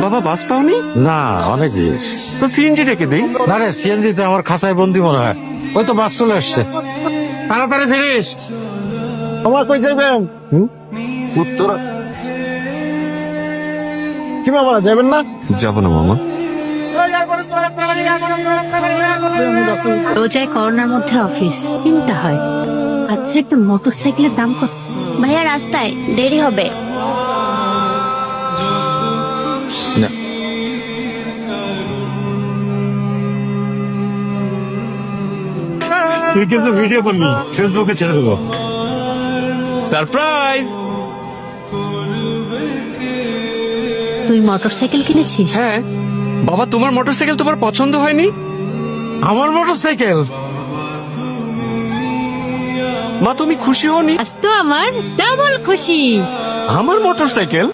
বাবা বাস পাওনি? না, অনেক দিয়েছি। তো সিএনজি ডেকে দেই। না রে, সিএনজি তে আমার খাঁচায় বন্দি মনে হয়। ওই তো বাস চলে আসছে, তাড়াতাড়ি ফিরিস। আমার কই যাবেন? উত্তর কি মামা, যাবেন না? যাব না মামা। রোজায় করোনার মধ্যে অফিস, চিন্তা হয়। আচ্ছা, একটা মোটরসাইকেলের দাম কত? ভাইয়া রাস্তায় দেরি হবে। না, তুই কিন্তু ভিডিও করবি, ফেসবুকে ছেড়ে দেবো। সারপ্রাইজ। তুই মোটরসাইকেল কিনেছিস? হ্যাঁ বাবা, তোমার মোটরসাইকেল তোমার পছন্দ হয়নি? আমার মোটরসাইকেল? মা তুমি খুশি হওনি? আজ তো আমার ডাবল খুশি। আমার মোটরসাইকেল